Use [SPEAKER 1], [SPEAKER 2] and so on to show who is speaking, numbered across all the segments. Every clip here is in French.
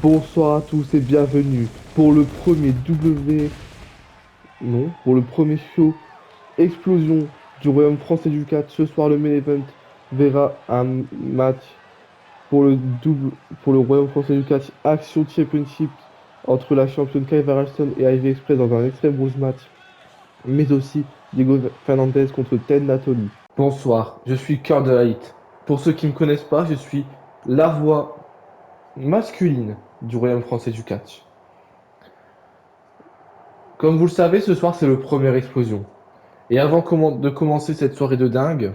[SPEAKER 1] Bonsoir à tous et bienvenue pour le premier pour le premier show Explosion du Royaume français du catch. Ce soir, le main event verra un match pour pour le Royaume français du catch Action Championship entre la championne Kaiser Ralston et Ivy Express dans un Extreme Rules match, mais aussi Diego Fernandez contre Ted Natoli. Bonsoir, je suis Cœur de Hate. Pour ceux qui ne me connaissent pas, je suis la voix masculine du Royaume français du catch. Comme vous le savez, ce soir c'est le première explosion. Et avant de commencer cette soirée de dingue,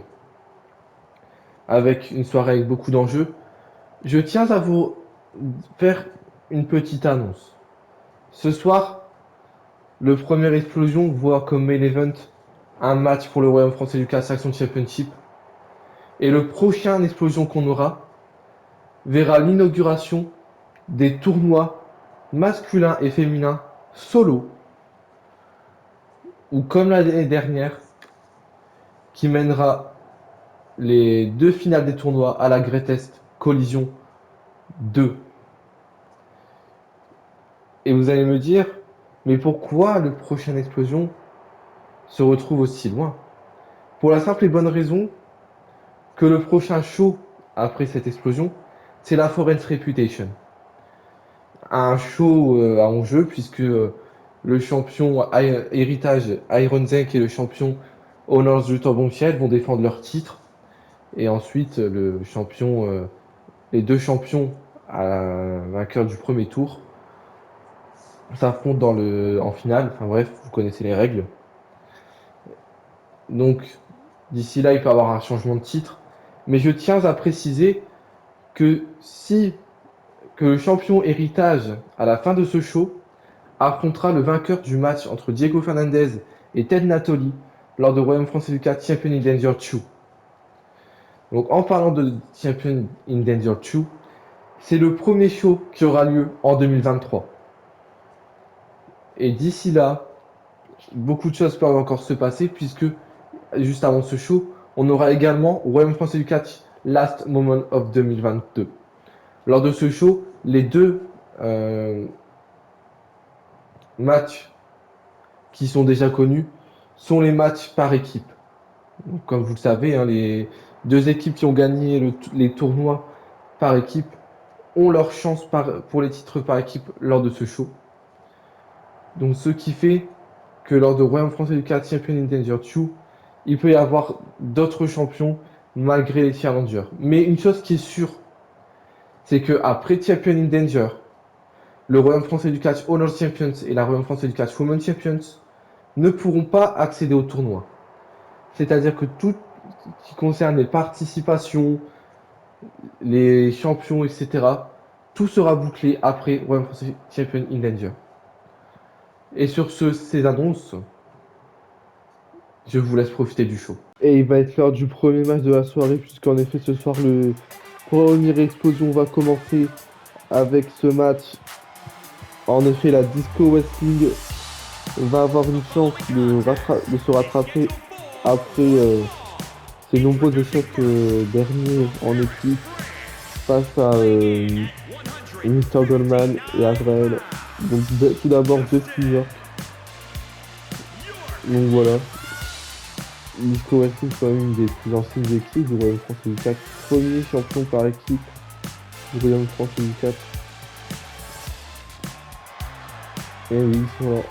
[SPEAKER 1] avec une soirée avec beaucoup d'enjeux, je tiens à vous faire une petite annonce. Ce soir, le premier explosion voit comme main event un match pour le Royaume français du Catch Action Championship. Et le prochain explosion qu'on aura verra l'inauguration des tournois masculins et féminins solo, ou comme l'année dernière, qui mènera les deux finales des tournois à la Greatest Collision 2. Et vous allez me dire, mais pourquoi le prochain explosion se retrouve aussi loin? Pour la simple et bonne raison que le prochain show après cette explosion, c'est la Foren's Reputation. Un show à enjeu puisque le champion Héritage Iron Zenk et le champion Honors du Bombshell vont défendre leur titre. Et ensuite, les deux champions vainqueurs du premier tour s'affrontent en finale. Enfin bref, vous connaissez les règles. Donc, d'ici là, il peut y avoir un changement de titre. Mais je tiens à préciser que que le champion Héritage, à la fin de ce show, affrontera le vainqueur du match entre Diego Fernandez et Ted Natoli lors de Royaume français du 4 Champion in Danger 2. Donc, en parlant de Champion in Danger 2, c'est le premier show qui aura lieu en 2023. Et d'ici là, beaucoup de choses peuvent encore se passer puisque juste avant ce show, on aura également Royaume français du catch Last Moment of 2022. Lors de ce show, les deux matchs qui sont déjà connus sont les matchs par équipe. Donc, comme vous le savez, hein, les deux équipes qui ont gagné les tournois par équipe ont leur chance pour les titres par équipe lors de ce show. Donc ce qui fait que lors de Royaume français du 4 Champion in Danger 2, il peut y avoir d'autres champions malgré les challengers. Mais une chose qui est sûre, c'est que après Champion in Danger, le Royaume français du catch Honor Champions et la Royaume français du catch Women Champions ne pourront pas accéder au tournoi. C'est-à-dire que tout ce qui concerne les participations, les champions, etc., tout sera bouclé après Royaume français Champion in Danger. Et sur ces annonces, je vous laisse profiter du show. Et il va être l'heure du premier match de la soirée, puisqu'en effet, ce soir, le première explosion va commencer avec ce match. En effet, la Disco Wrestling va avoir une chance de se rattraper après ses nombreux échecs derniers en équipe face à Mr. Goldman et Azrael. Donc, tout d'abord, deux New York. Donc voilà. Disco Wrestling, c'est quand même une des plus anciennes équipes du Royaume français du 4. Premier champion par équipe du Royaume français du 4. Et oui, ils sont là.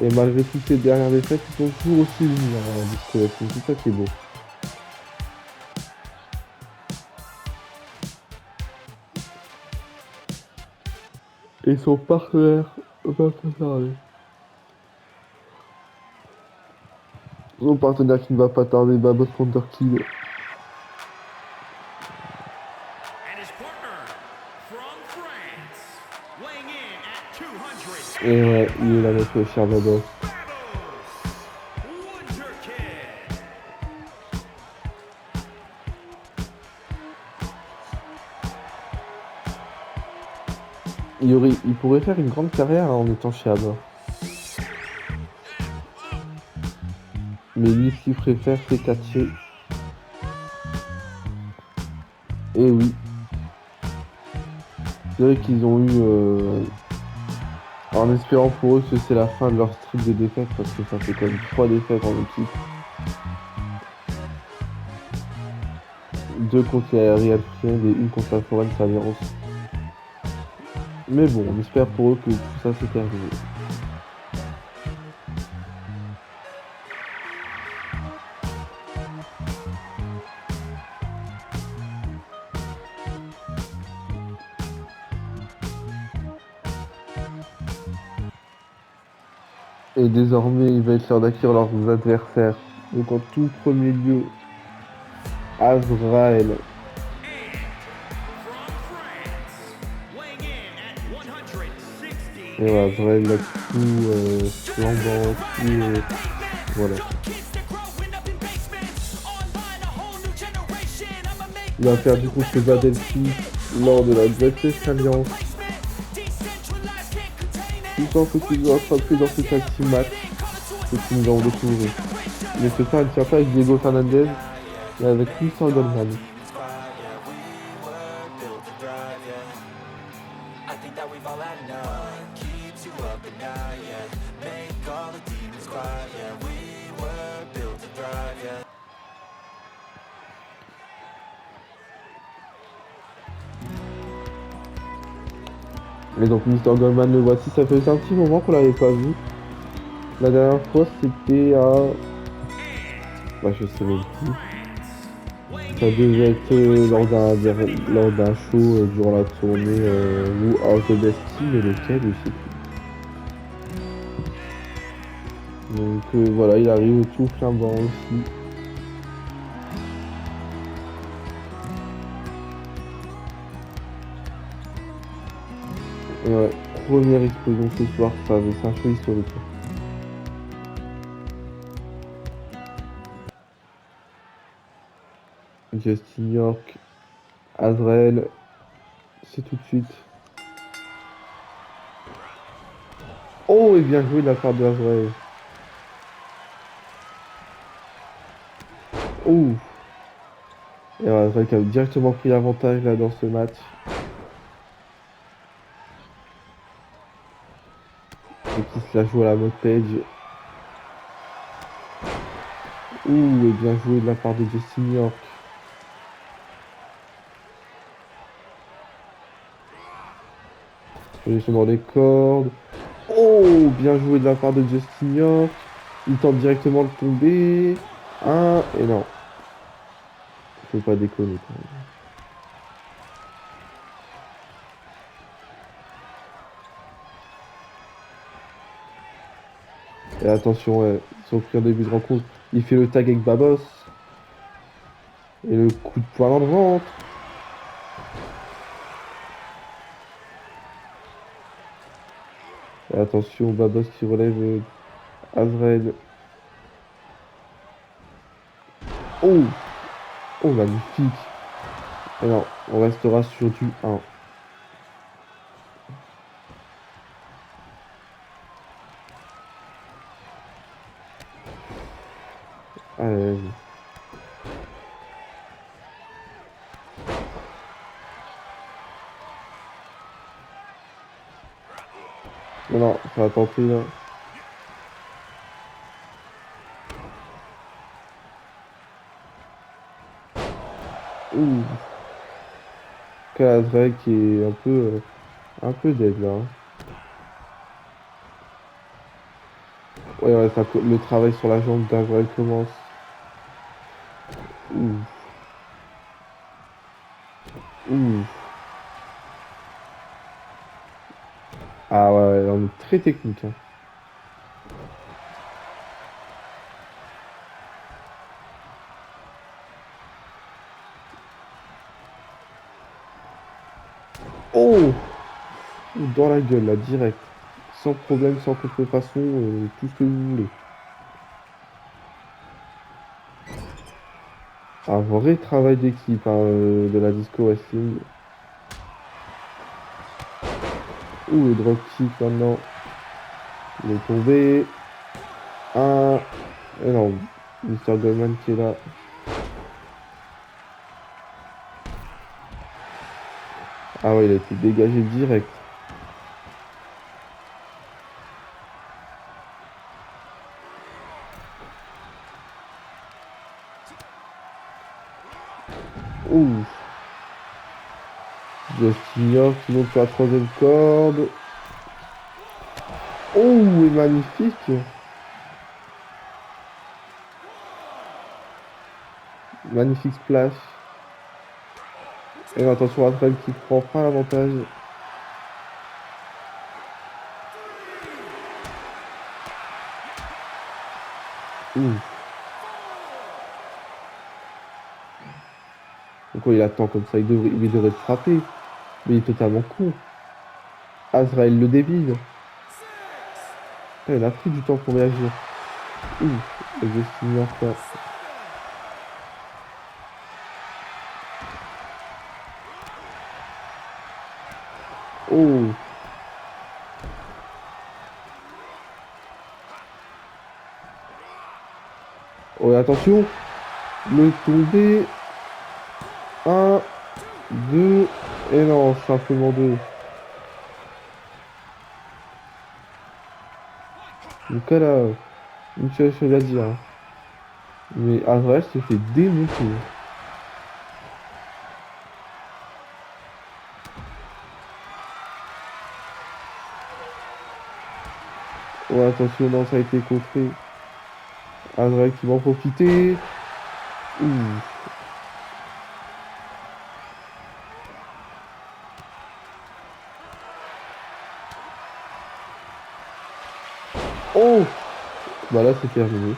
[SPEAKER 1] Et malgré toutes ces dernières défaites, ils sont toujours aussi unis, hein, Disco Wrestling. C'est ça qui est beau. Et son partenaire va pas tarder. Son partenaire qui ne va pas tarder, Babos Wonderkid. Et ouais, il est là notre cher Babos. Il pourrait faire une grande carrière hein, en étant chez ABBA. Mais lui, ce qu'il préfère, c'est catcher. Et oui, dirais qu'ils ont eu, en espérant pour eux que c'est la fin de leur streak de défaites, parce que ça fait quand même 3 défaites en équipe. 2 contre la Real Friend et une contre la Foreign Alliance. Mais bon, on espère pour eux que tout ça s'est terminé. Et désormais, il va être l'heure d'accueillir leurs adversaires. Donc en tout premier lieu, Azrael. Et voilà, Azrael là tout flambant, tout voilà. Il a perdu contre Vadelphi lors de la Greatest Alliance. Tout ça faut qu'il doit attraper dans ce tag team match. C'est ce que nous allons découvrir. Mais ce soir, il ne tient pas avec Diego Fernandez, mais avec Mr. Goldman. Et donc Mr. Goldman le voici, ça faisait un petit moment qu'on l'avait pas vu. La dernière fois c'était à... Bah je sais même plus. Ça devait être lors d'un show durant la tournée ou Out of Destiny, mais lequel je sais plus. Donc voilà, il arrive tout flambant aussi. Et ouais, première explosion ce soir, ça avait un show historique. Justin York, Azrael, c'est tout de suite. Oh, et bien joué de la part de Azrael. Oh. Et Azrael qui a directement pris l'avantage là dans ce match. Et qui se la joue à la mode page. Ouh, et bien joué de la part de Justin York. Positionnement des cordes. Oh, bien joué de la part de Justin York. Il tente directement de tomber. Un, et non. Faut pas déconner quand même. Et attention, ouais, ils sont pris en début de rencontre. Il fait le tag avec Babos. Et le coup de poing dans le ventre. Et attention, Babos qui relève Azrael. Oh! Oh, magnifique! Et non, on restera sur du 1. Allez. Non, non, ça va tenter là. Ouh! Azrael qui est un peu dead là. Hein. Ouais, ouais, le travail sur la jambe d'Azrael commence. Ouh! Ouh! Ah ouais, ouais, on est très technique. Hein. Oh! Dans la gueule là, direct. Sans problème, sans contrefaçon, tout ce que vous voulez. Un vrai travail d'équipe hein, de la disco wrestling. Ouh, le dropkick maintenant. Il est tombé. Un. Et non, Mr. Goldman qui est là. Ah ouais, il a été dégagé direct. Ouh. Justin qui monte sur la troisième corde. Oh, et magnifique. Magnifique splash. Et attention à Trell qui prend pas l'avantage. Ouh. Pourquoi il attend comme ça? Il devrait le frapper. Mais il est totalement con. Azrael le débile. Ah, il a pris du temps pour réagir. Ouh. Et Justin là. Oh. Oh, et attention. Le tombé. Un, deux. Et non, simplement deux. Donc là, une chose à dire, hein. Mais Azrael se fait démonter. Oh, attention, non, ça a été contré. Azrael qui va en profiter. Ouh. Oh! Bah là, c'est terminé.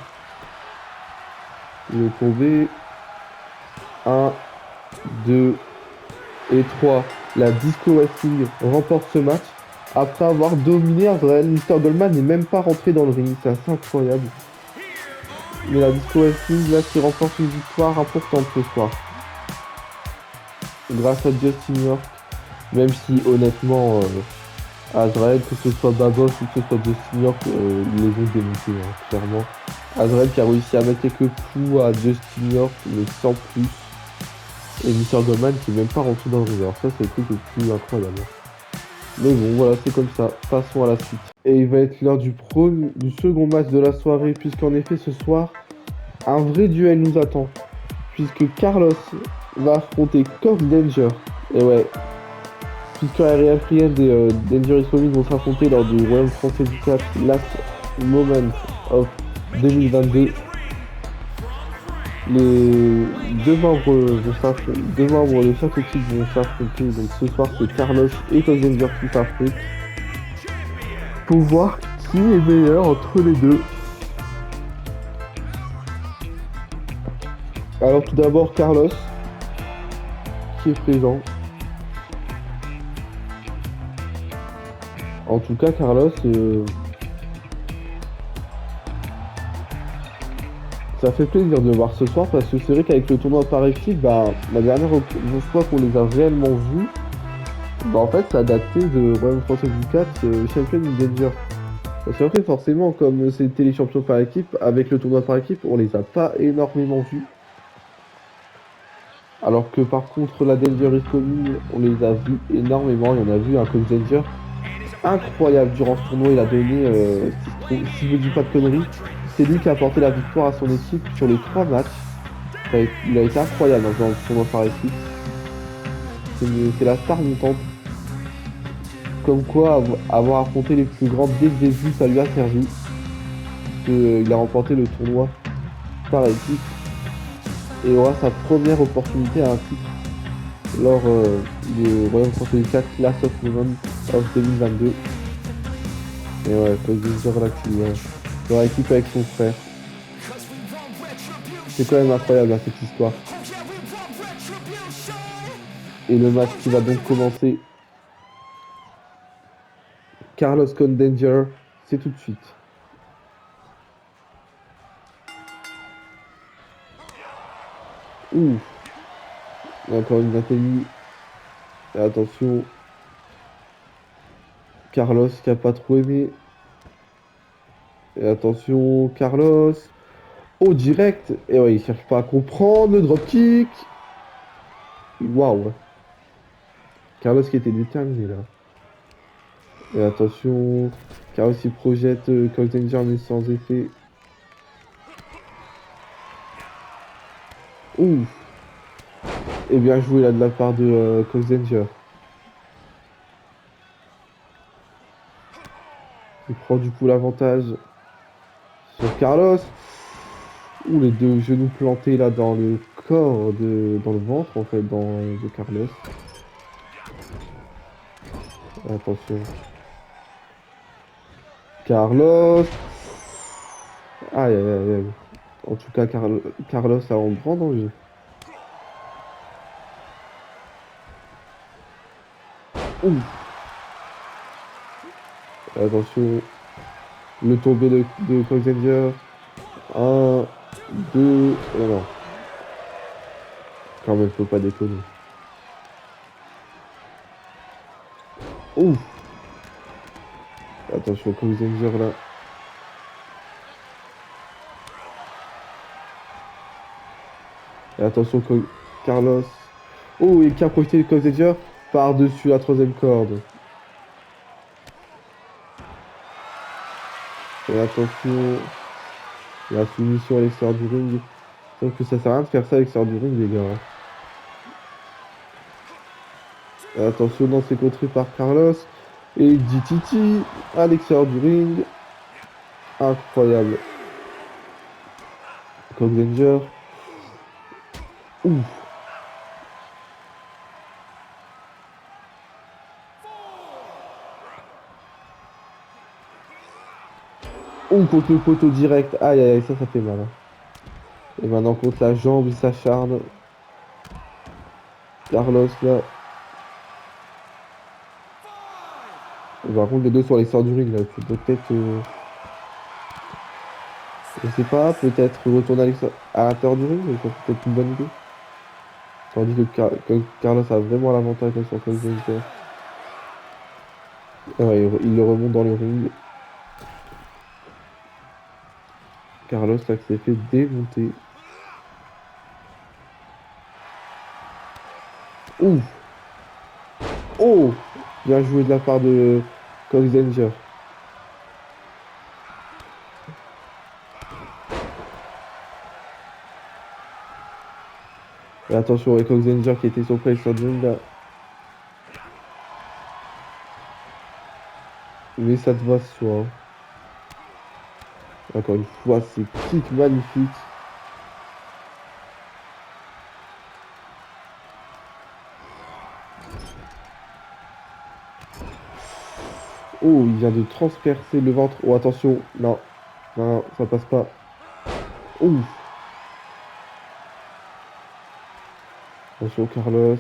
[SPEAKER 1] Il est tombé. Un, 2 et 3. La Disco Wrestling remporte ce match après avoir dominé Azrael. Mister Goldman n'est même pas rentré dans le ring. C'est assez incroyable. Mais la Disco Wrestling, là, qui remporte une victoire importante ce soir. Grâce à Justin York. Même si, honnêtement, Azrael, que ce soit Babos ou que ce soit Justin York, ils les ont démontés, hein, clairement. Azrael qui a réussi à mettre quelques coups à Justin York, mais sans plus. Et Mister Goldman qui est même pas rentré dans le ring. Alors ça, c'est le truc le plus incroyable. Mais bon, voilà, c'est comme ça. Passons à la suite. Et il va être l'heure du second match de la soirée, puisqu'en effet, ce soir, un vrai duel nous attend. Puisque Carlos va affronter Cobb Danger. Et ouais, puisque Ariel Friend et Dangerous Comics vont s'affronter lors du Royal Français du 4 Last Moment of 2022. Les deux membres de chaque équipe vont s'affronter. Donc ce soir, c'est Carlos et Cobb Danger qui s'affrontent pour voir qui est meilleur entre les deux. Alors tout d'abord Carlos qui est présent. En tout cas Carlos, ça fait plaisir de voir ce soir parce que c'est vrai qu'avec le tournoi par équipe, bah, la dernière fois qu'on les a réellement vus, bah, en fait ça a daté de Royaume Français du 4 Champion Danger. Parce qu'après forcément comme c'était les champions par équipe, avec le tournoi par équipe, on les a pas énormément vus. Alors que par contre la Danger is Coming, on les a vus énormément et on a vu un Coach Danger incroyable durant ce tournoi. Il a donné, si je ne dis pas de conneries, c'est lui qui a apporté la victoire à son équipe sur les 3 matchs. Il a été incroyable dans le tournoi par équipe. C'est la star montante. Comme quoi, avoir affronté les plus grands dès le début, ça lui a servi. Il a remporté le tournoi par équipe et aura sa première opportunité à un titre lors du Royaume Français 4 Class of Moment of 2022. Et ouais, Coach là qui dans l'équipe avec son frère. C'est quand même incroyable, hein, cette histoire. Et le match qui va donc commencer. Carlos contre Danger, c'est tout de suite. Ouh. Encore une Nathalie. Et attention. Carlos qui a pas trop aimé. Et attention, Carlos. Oh, direct. Et ouais, il cherche pas à comprendre le dropkick. Waouh. Carlos qui était déterminé là. Et attention, Carlos il projette Cox Danger mais sans effet. Ouh. Et bien joué là de la part de Cox Danger. Il prend du coup l'avantage sur Carlos. Ouh, les deux genoux plantés là dans le corps dans le ventre en fait de Carlos. Attention. Carlos. Aïe aïe aïe aïe. En tout cas Carlos a en grand danger. Ouh. Attention. Le tombé de Cox Danger. 1, 2. Non, non. Quand même, faut pas déconner. Ouh. Attention, Cox Danger là. Et attention, Carlos. Oh, et qui a profité de Cox Danger par-dessus la troisième corde. Et attention. La soumission à l'extérieur du ring. Sauf que ça sert à rien de faire ça à l'extérieur du ring, les gars. Et attention, dans c'est contré par Carlos. Et DTT à l'extérieur du ring. Incroyable. Cox Danger. Ouh. Ouh, contre le poteau direct. Aïe, aïe, aïe, ça fait mal. Hein. Et maintenant, contre la jambe, il s'acharne. Carlos, là. Et par contre, les deux sont à l'extérieur du ring, là. Donc, peut-être... je sais pas, peut-être retourner à l'intérieur du ring, c'est peut-être une bonne idée. Tandis que Carlos a vraiment l'avantage là, sur Cox Danger. Ouais, il le remonte dans le ring. Carlos là qui s'est fait démonter. Ouh. Oh. Bien joué de la part de Cox Danger. Et attention avec Cox Danger qui était surpris sur le ring là. Mais ça te va ce soir. Encore une fois, c'est kick magnifique. Oh, il vient de transpercer le ventre. Oh, attention. Non. Non, ça passe pas. Ouh. Attention, Carlos.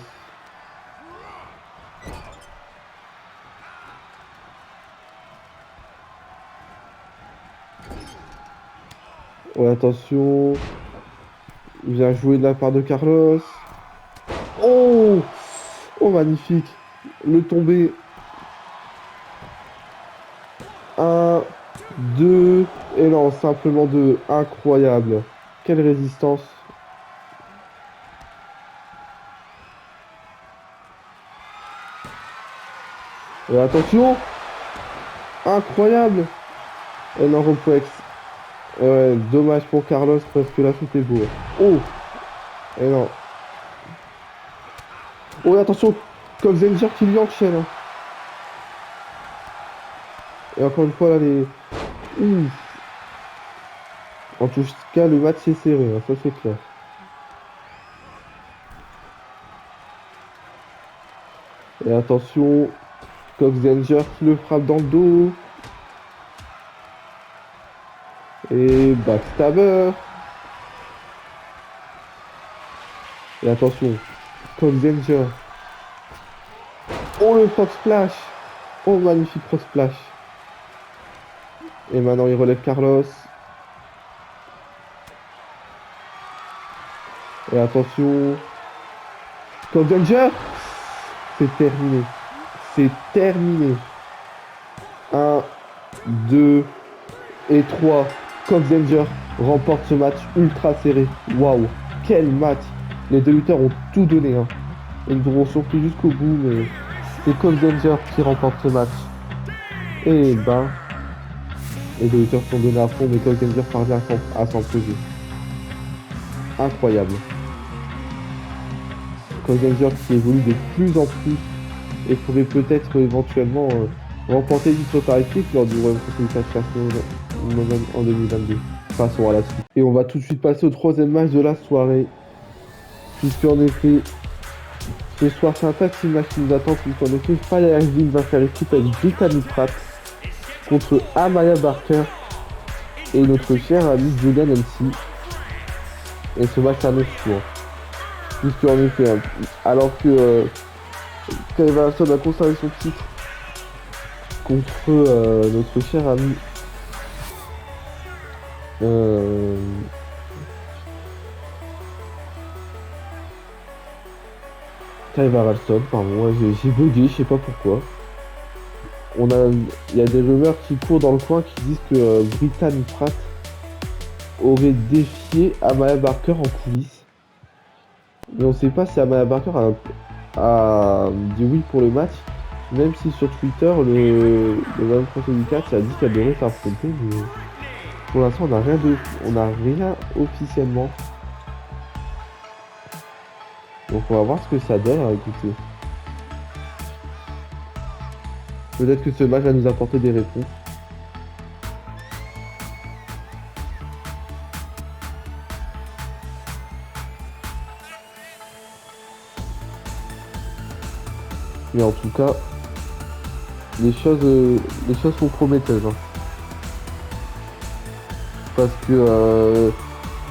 [SPEAKER 1] Ouais, attention. Bien joué de la part de Carlos. Oh! Oh, magnifique. Le tombé. 1, 2. Et non, simplement 2. Incroyable. Quelle résistance. Et attention. Incroyable. Énorme flex. Ouais, dommage pour Carlos parce que là tout est beau. Oh! Et non. Oh, attention! Cox Danger qui lui enchaîne. Hein. Et encore une fois, là, les. Ouh. En tout cas, le match est serré, hein, ça c'est clair. Et attention, Cox Danger qui le frappe dans le dos. Et backstabber. Et attention, Cox Danger. Oh, le Fox Splash. Oh, magnifique Fox Splash. Et maintenant, il relève Carlos. Et attention, Cox Danger. C'est terminé. C'est terminé. 1, 2 et 3. Cox Danger remporte ce match ultra serré. Waouh, quel match. Les deux lutteurs ont tout donné. Hein. Ils nous auront surpris jusqu'au bout, mais C'est Cole Danger qui remporte ce match. Et ben, les deux lutteurs sont donnés à fond, mais Cole Danger parvient à s'imposer. Incroyable. Cole Danger qui évolue de plus en plus et pourrait peut-être éventuellement remporter le titre par équipe lors du Royal Rumble 4 en 2022. Passons à la suite. Et on va tout de suite passer au troisième match de la soirée. Puisque en effet, ce soir c'est un tag team match qui nous attend. Puisqu'en effet, Fire Evil va faire équipe avec Brittany Pratt contre Amaya Barker et notre cher ami Julian MC. Et ce match s'annonce souvent. Puisque en effet, alors que Kyle Valentine a conservé son titre contre notre cher ami Kyle Valentine, pardon, j'ai bugué, je sais pas pourquoi. Il y a des rumeurs qui courent dans le coin qui disent que Brittany Pratt aurait défié Amaya Barker en coulisses. Mais on sait pas si Amaya Barker a dit oui pour le match, même si sur Twitter, le Royal Français du 4 a dit qu'elle devrait s'affronter, mais pour l'instant on n'a rien officiellement. Donc on va voir ce que ça donne, hein, écoutez. Peut-être que ce match va nous apporter des réponses. Mais en tout cas, les choses sont prometteuses. Hein. Parce que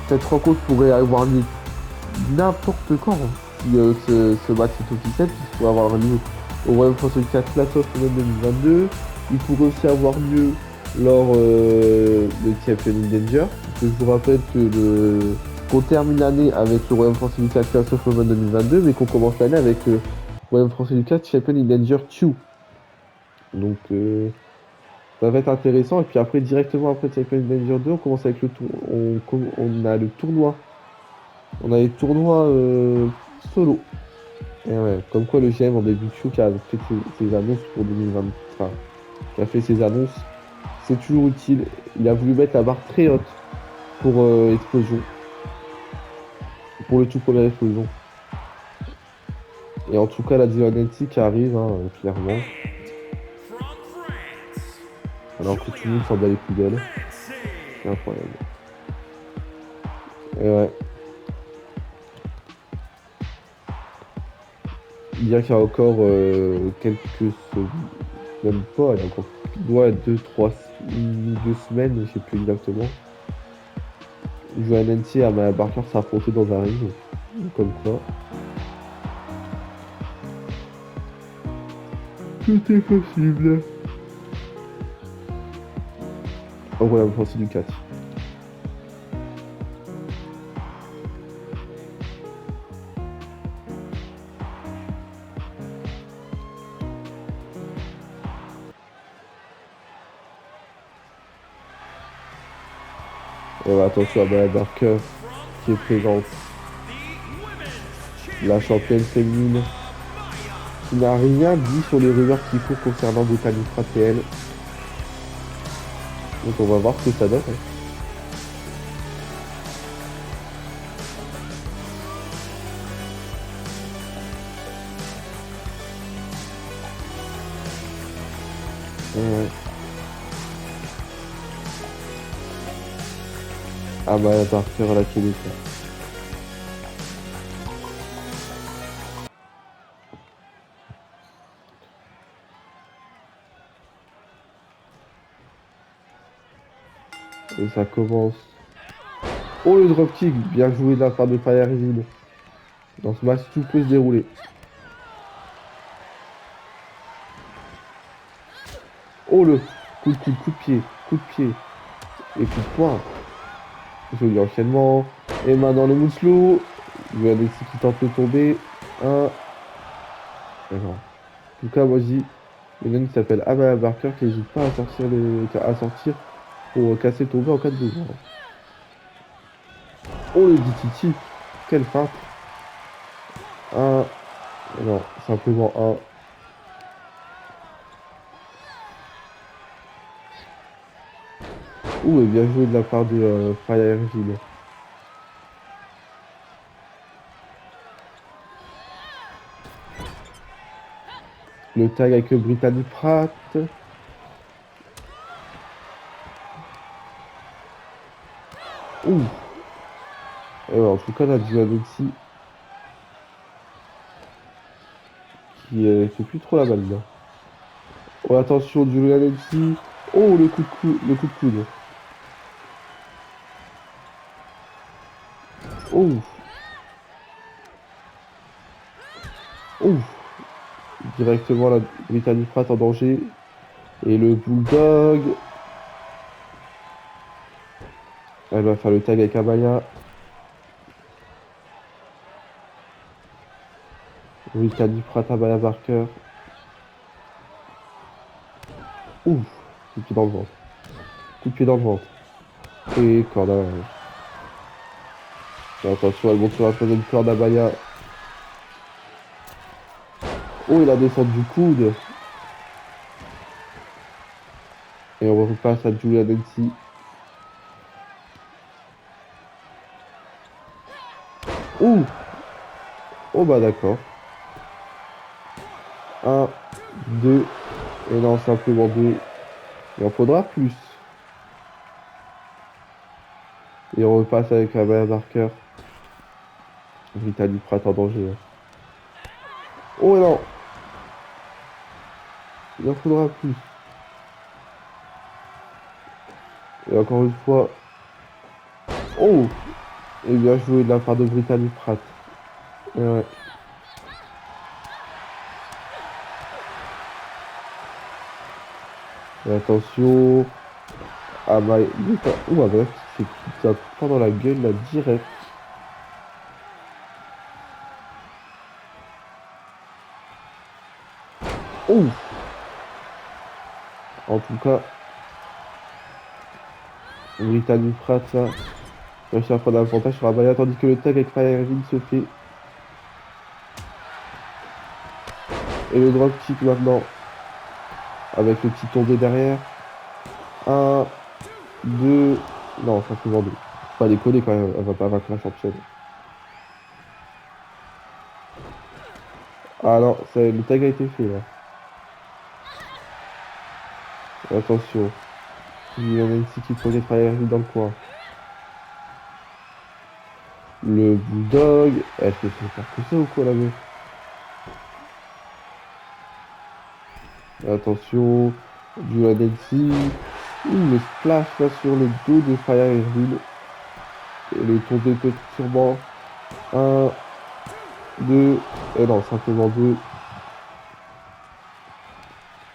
[SPEAKER 1] cette rencontre pourrait avoir lieu n'importe quand. Hein, si ce match est officiel, puisqu'il pourrait avoir lieu au Royal Rumble 4 Clash of Women 2022. Il pourrait aussi avoir lieu lors de Champion in Danger. Parce que je vous rappelle qu'on termine l'année avec le Royal Rumble 4 Clash of Women 2022, mais qu'on commence l'année avec Royal Rumble 4 Champion in Danger 2. Donc ça va être intéressant. Et puis après, directement après Champion in Danger 2, on commence avec le tour. On a le tournoi. On a les tournois solo. Et ouais, comme quoi le GM en début de show qui a fait ses annonces pour 2020, enfin, qui a fait ses annonces, c'est toujours utile. Il a voulu mettre la barre très haute pour Explosion, pour le tout premier Explosion. Et en tout cas, la Nancy qui arrive, hein, clairement. Alors que tout le monde s'en bat les coups d'elle. C'est incroyable. Et ouais. Bien qu'il y a encore quelques semaines, même pas, il y a encore deux semaines, je sais plus exactement. Joanne Nancy et Amaya Barker s'affronter dans un ring, comme quoi. Tout est possible. Oh voilà, vous pensez du 4. Attention à Amaya Barker qui est présente. La championne féminine qui n'a rien dit sur les rumeurs qui courent concernant Brittany Pratt et elle. Donc on va voir ce que ça donne. Ouais. Ah bah elle va refaire la télé ça. Et ça commence. Oh le dropkick, bien joué de la part de Fire Evil. Dans ce match tout peut se dérouler. Oh le coup de pied et coup de poing. Joli enchaînement. Et maintenant le Mousselot. Il y a des qui tentent de tomber. Un. Et non. En tout cas, moi je dis, il y en a qui s'appelle Amaya Barker qui n'hésite pas à sortir pour casser le tombé en cas de besoin. Oh le DTT. Quelle feinte. Un. Non, simplement un. Ouh, et bien joué de la part de Firehill. Le tag avec Brittany Pratt. Ouh. Et ouais, en tout cas, là, Giovanetti qui fait plus trop la balle là. Oh, attention, Giovanetti. Oh, le coup de coude. Oh, oh. Directement, la Brittany Pratt en danger. Et le Bulldog. Elle va faire le tag avec Amaya. Brittany Pratt, Amaya Barker. Ouh. Coup de pied dans le ventre. Coup de pied dans le ventre. Et corde. Attention, elle monte sur la troisième corde Amaya. Oh, il a descendu du coude. Et on repasse à Julia Nancy. Ouh. Oh bah d'accord. Un, deux. Et non, simplement deux. Il en faudra plus. Et on repasse avec Amaya Barker. Brittany Pratt en danger. Hein. Oh non. Il en faudra plus. Et encore une fois. Oh. Et bien joué de la part de Brittany Pratt. Et ouais. Et attention. Ah bah. Ouh, ah bah, c'est qui tape pas dans la gueule là, direct. Oh. En tout cas, Brittany Pratt là. Réussit à prendre l'avantage sur Abaya, tandis que le tag avec Firehill se fait. Et le drop kick maintenant. Avec le petit tombé derrière. Un, deux. Non, simplement deux. Faut pas déconner quand même, elle va pas vaincre la championne. Ah non, le tag a été fait là. Attention. Il y en a ici qui projette Firehill dans le coin. Le Bulldog. Elle se fait faire que ça ou quoi la meuf? Attention. Du Nancy. Ouh, le splash là sur le dos de Firehill. Et le tombé peut sûrement. Un, deux. Et non, simplement deux.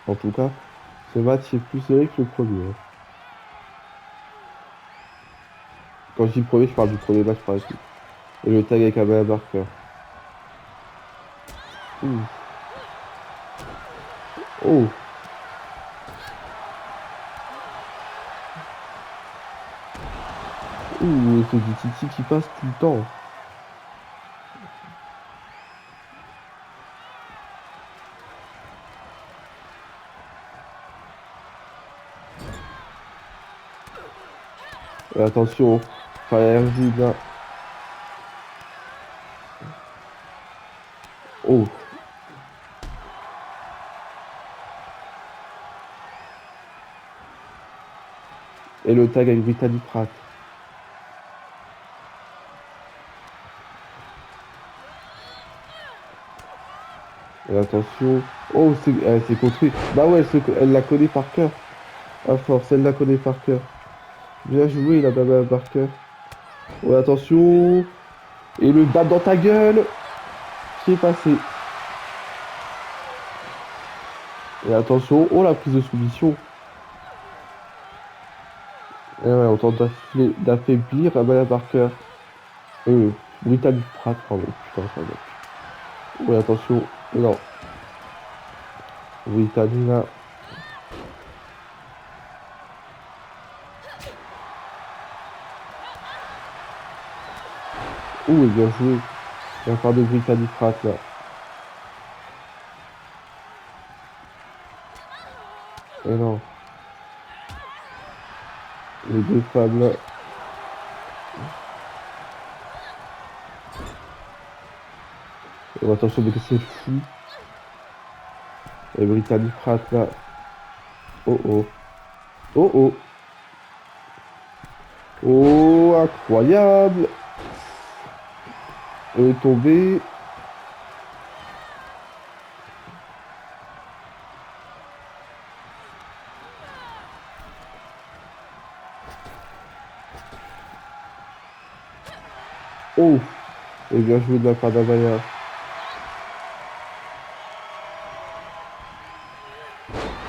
[SPEAKER 1] En tout cas, ce match est plus serré que le premier. Hein. Quand je dis premier, je parle du premier match par équipe. Et le tag avec Amaya Barker. Ouh. Oh. Ouh, c'est du Titi qui passe tout le temps. Et attention, Firehill là. Oh. Et le tag avec Brittany Pratt. Et attention. Oh, elle s'est construite. Bah ouais, elle la connaît par cœur. À force, elle la connaît par cœur. Bien joué, la Baba Barker. Ouais, attention. Et le bat dans ta gueule qui est passé. Et attention. Oh, la prise de soumission. Et ouais, on tente d'affaiblir Amaya Barker. Euh, Brittany Pratt, pardon. Putain, ça va. Ouais, attention. Non. Brittany là. Ouh, et bien joué. Il y a part de Brittany Pratt là. Et non. Les deux femmes là. Oh, attention, mais que c'est fou. Et Brittany Pratt là. Oh oh. Oh oh. Oh, incroyable. Elle est tombée. Oh. Et bien joué de la part d'Amaya.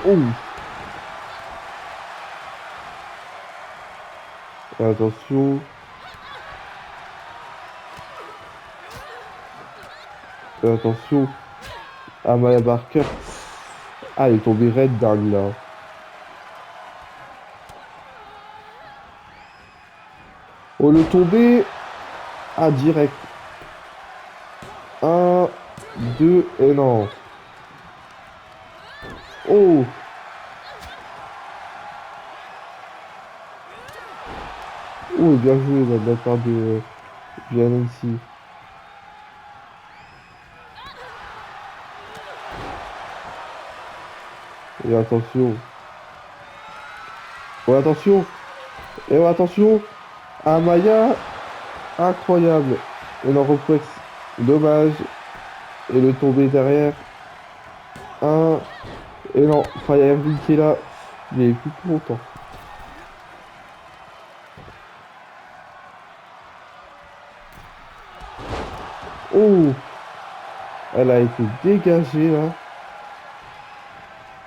[SPEAKER 1] Oh. Attention. Attention. Amaya Barker. Ah, elle est tombée raide dingue là. Oh, le tombé. Ah, direct. Un, deux, et non. Oh. Oh, bien joué là, de la part de Giannessi. Et attention. Oh, attention. Et oh, attention. Amaya. Incroyable. Et non, reflex. Dommage. Et le tombé derrière. Un. Et non, Firebeat qui est là. Il est plus pour longtemps. Oh. Elle a été dégagée là.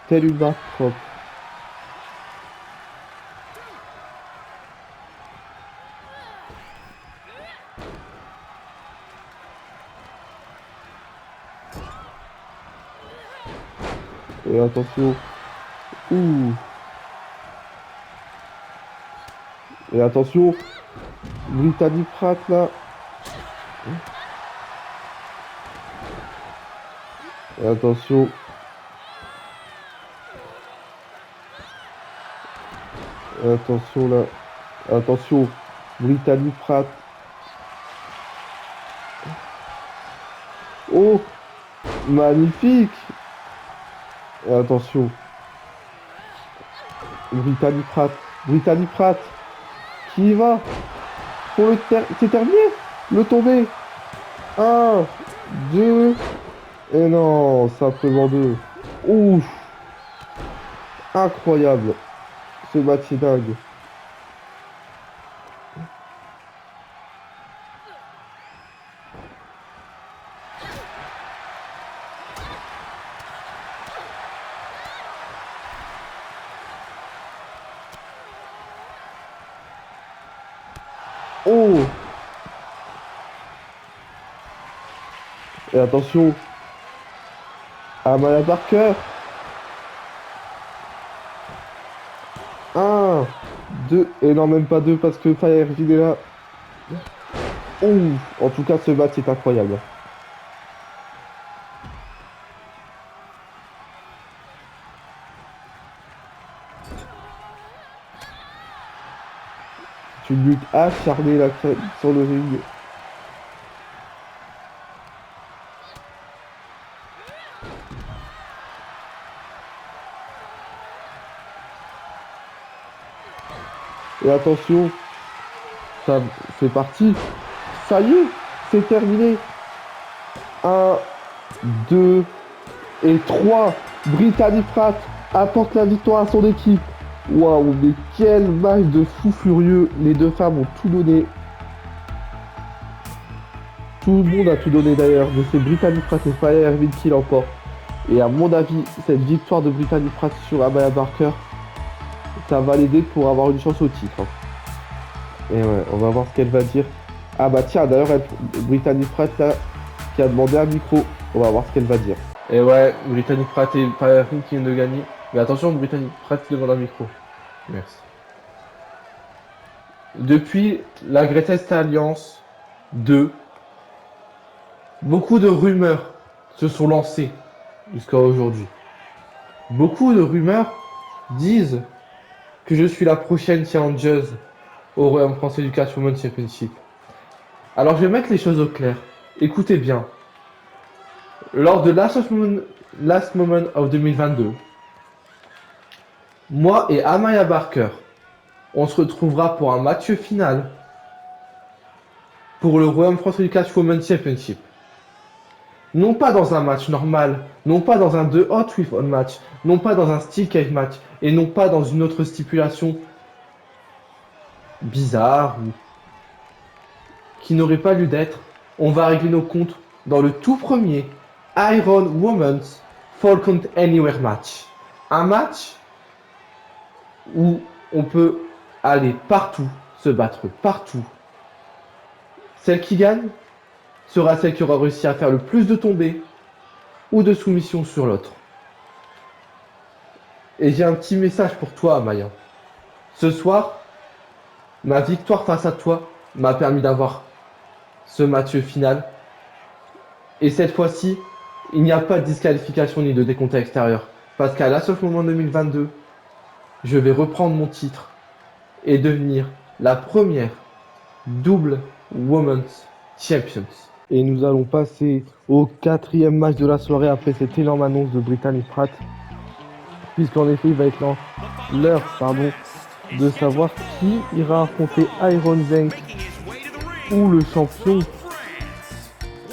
[SPEAKER 1] Telle une barre propre. Et attention. Ouh. Et attention. Brittany Pratt là. Et attention. Et attention là. Attention. Brittany Pratt. Oh. Magnifique. Et attention. Brittany Pratt. Brittany Pratt. Qui y va? Pour le c'est terminé. Le tombé. Un. Deux. Et non. Simplement deux. Ouf. Incroyable. Ce match est dingue. Oh. Et attention. Amaya Barker. Un. Deux. Et non, même pas deux parce que Firebeat est là. Oh. En tout cas, ce match est incroyable. C'est une lutte acharnée là sur le ring. Et attention, ça c'est parti. Ça y est, c'est terminé. Un, deux et trois. Brittany Pratt apporte la victoire à son équipe. Waouh, mais quel match de fou furieux. Les deux femmes ont tout donné. Tout le monde a tout donné d'ailleurs. Mais c'est Brittany Pratt et Firebeat qui l'emportent. Et à mon avis, cette victoire de Brittany Pratt sur Amaya Barker, ça va l'aider pour avoir une chance au titre. Hein. Et ouais, on va voir ce qu'elle va dire. Ah bah tiens, d'ailleurs, Brittany Pratt là, qui a demandé un micro. On va voir ce qu'elle va dire. Et ouais, Brittany Pratt et Firebeat qui viennent de gagner. Mais attention, Brittany Pratt demande un micro. Merci. Depuis la Greatest Alliance 2, beaucoup de rumeurs se sont lancées jusqu'à aujourd'hui. Beaucoup de rumeurs disent que je suis la prochaine challengeuse au Royaume français du Catchwoman Championship. Alors je vais mettre les choses au clair. Écoutez bien. Lors de Last Moment of 2022, moi et Amaya Barker, on se retrouvera pour un match final pour le Royaume français du Catchwoman Championship. Non pas dans un match normal, non pas dans un 2 Hot with on match, non pas dans un Steel Cage match, et non pas dans une autre stipulation bizarre ou qui n'aurait pas lieu d'être. On va régler nos comptes dans le tout premier Iron Women's Fall Count Anywhere match. Un match où on peut aller partout, se battre partout. Celle qui gagne sera celle qui aura réussi à faire le plus de tombées ou de soumissions sur l'autre. Et j'ai un petit message pour toi, Maya. Ce soir, ma victoire face à toi m'a permis d'avoir ce match final. Et cette fois-ci, il n'y a pas de disqualification ni de décompte à l'extérieur. Parce qu'à la seule moment 2022, je vais reprendre mon titre et devenir la première double Women's Champions. Et nous allons passer au 4e match de la soirée après cette énorme annonce de Brittany Pratt. Puisqu'en effet, il va être l'heure de savoir qui ira affronter Iron Zank ou le champion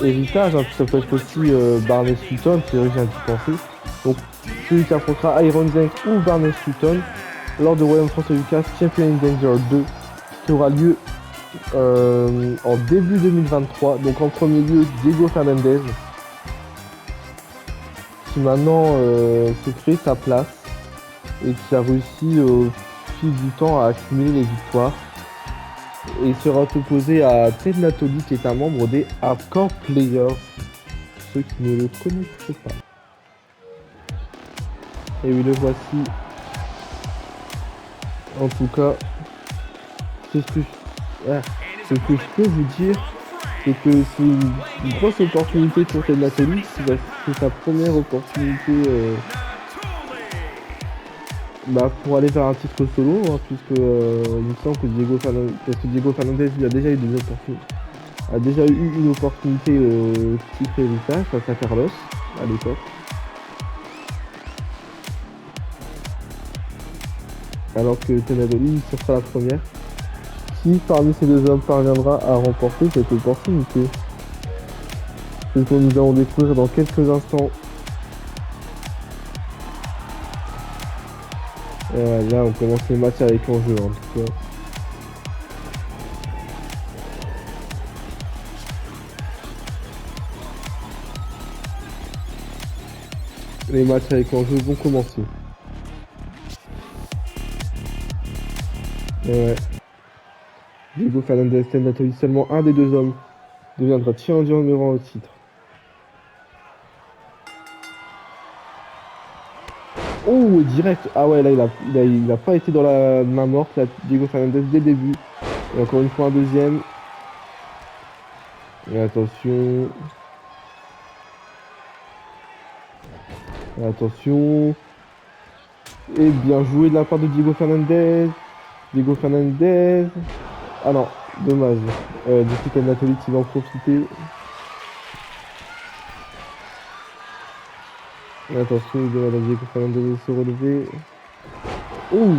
[SPEAKER 1] héritage. Ça peut être aussi Barney Sutton, c'est vrai que j'ai d'y penser. Donc celui qui affrontera Iron Zank ou Barney Sutton lors de Royaume français du Cast Champion in Danger 2 qui aura lieu en début 2023. Donc en premier lieu Diego Fernandez qui maintenant s'est créé sa place et qui a réussi au fil du temps à accumuler les victoires et sera opposé à Ted Natoli qui est un membre des Hardcore Players, ceux qui ne le connaissent pas. Et oui, le voici. En tout cas, ce que je peux vous dire, c'est que c'est une grosse opportunité pour Ted Natoli, c'est sa première opportunité pour aller vers un titre solo, hein, puisque il me semble que Diego Fernandez il a déjà eu une opportunité titre héritage face à Carlos à l'époque. Alors que Tenadoli ce sera la première. Qui parmi ces deux hommes parviendra à remporter cette opportunité? C'est ce que nous allons découvrir dans quelques instants. Là on commence le match avec enjeu en tout cas. Les matchs avec enjeu vont commencer. Ouais. Diego Fernandez, Ted Natoli, seulement un des deux hommes deviendra challenger numéro 1 au titre. Oh, direct. Ah ouais, là il a pas été dans la main morte, là, Diego Fernandez dès le début. Et encore une fois un deuxième. Et attention. Et attention. Et bien joué de la part de Diego Fernandez. Diego Fernandez. Ah non, dommage. Du coup, Ted Natoli qui va en profiter. Et attention, il demande à Diego Fernandez de se relever. Oh!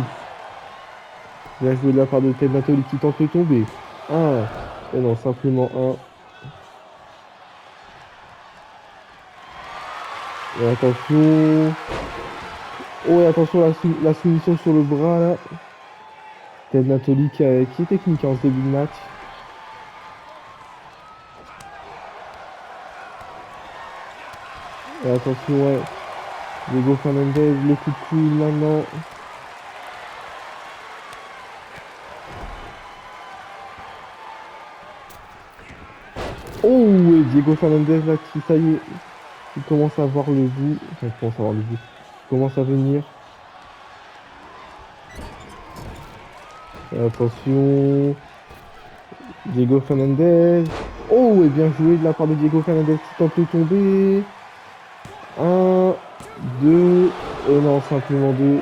[SPEAKER 1] Bien joué de la part de Ted Natoli qui tente de tomber. Ah! Et non, simplement un. Et attention. Oh, et attention, la soumission sur le bras là. Ted Natoli qui est technique en ce début de match. Et attention, ouais. Diego Fernandez, le coup de coude maintenant. Oh, et Diego Fernandez là qui, ça y est, il commence à voir le bout. Enfin, il commence à voir le bout. Il commence à venir. Et attention. Diego Fernandez. Oh, et bien joué de la part de Diego Fernandez qui tente de tomber. 1, 2, et non, simplement 2.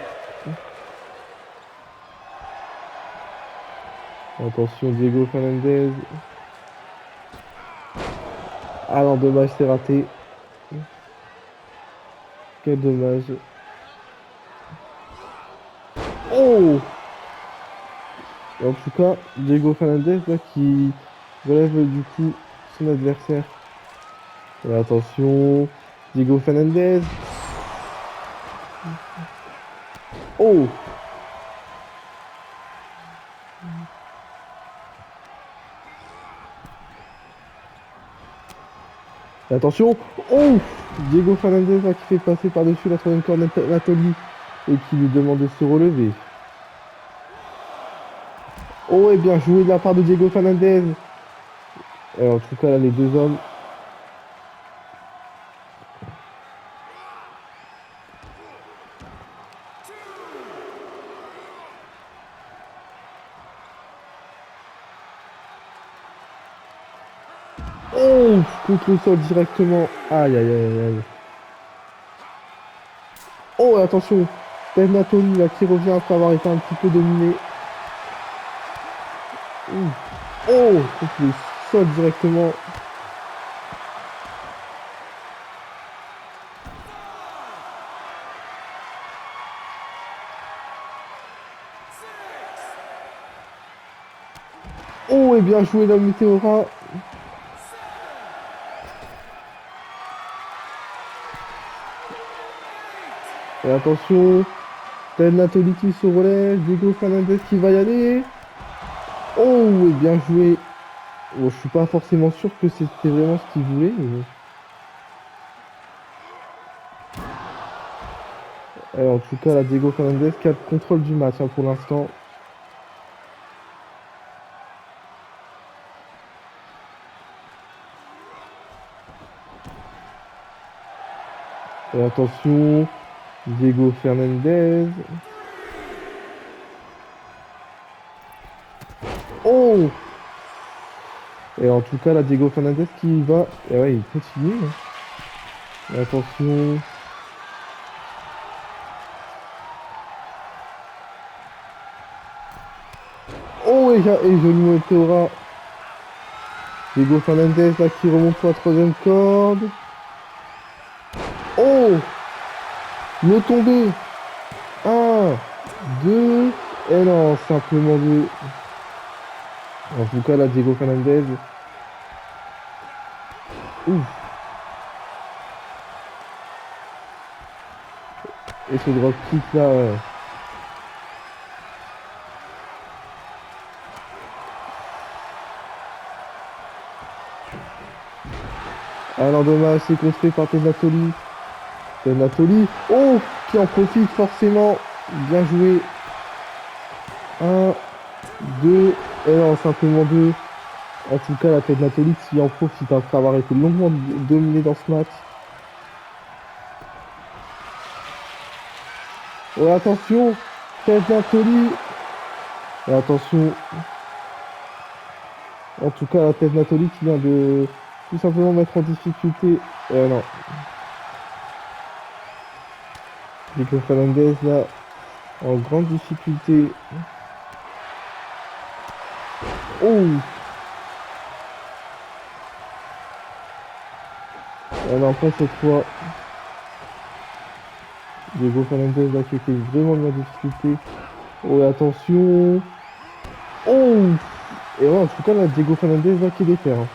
[SPEAKER 1] Attention, Diego Fernandez. Ah non, dommage, c'est raté. Quel dommage. Oh! Et en tout cas, Diego Fernandez là, qui relève du coup son adversaire. Et attention, Diego Fernandez. Oh! Et attention, oh! Diego Fernandez là, qui fait passer par-dessus la troisième corde Nathalie et qui lui demande de se relever. Oh, et bien joué de la part de Diego Fernandez. Et en tout cas, là, les deux hommes. Oh! Contre le sol directement. Aïe, aïe, aïe, aïe. Oh, et attention, Ben Nathalie là, qui revient après avoir été un petit peu dominé. Ouh. Oh, contre le sol directement. Oh, et bien joué la Météora. Et attention, Ted Nathalie qui se relève, Diego Fernandez qui va y aller. Oh, et bien joué. Bon, je suis pas forcément sûr que c'était vraiment ce qu'il voulait. Et en tout cas, là, Diego Fernandez qui a le contrôle du match hein, pour l'instant. Et attention, Diego Fernandez. Oh! Et en tout cas, là, Diego Fernandez qui va. Et ouais, il continue. Hein. Et attention. Oh, et joli Meteora. Diego Fernandez là qui remonte pour la troisième corde. Oh! Le tombé. Un, deux. Et non, simplement deux. En tout cas, là, Diego Fernandez. Ouf. Et ce drop kick là. Ah non, dommage, c'est contré par Tenatoli. Tenatoli. Oh! Qui en profite forcément. Bien joué. Un, deux. Et non, simplement deux. En tout cas, la tête Nathalie qui en profite après avoir été longuement dominé dans ce match. Oh, attention, tête Nathalie. Et attention. En tout cas, la tête Nathalie qui vient de tout simplement mettre en difficulté. Non. Nico Fernandez là, en grande difficulté. Oh! Et non, pas cette fois. Diego Fernandez là qui était vraiment mis en difficulté. Oh, et attention. Oh! Et ouais, en tout cas, là, Diego Fernandez là qui défère. Hein.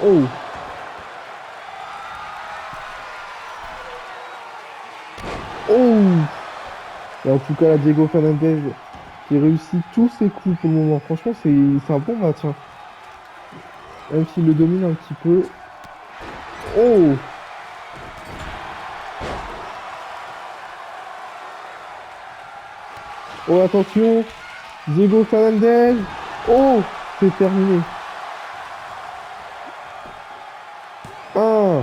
[SPEAKER 1] Oh! Oh! Et en tout cas, là, Diego Fernandez qui réussit tous ses coups pour le moment. Franchement, c'est un bon match. Hein. Même s'il le domine un petit peu. Oh! Oh, attention! Diego Fernandez! Oh! C'est terminé. Un,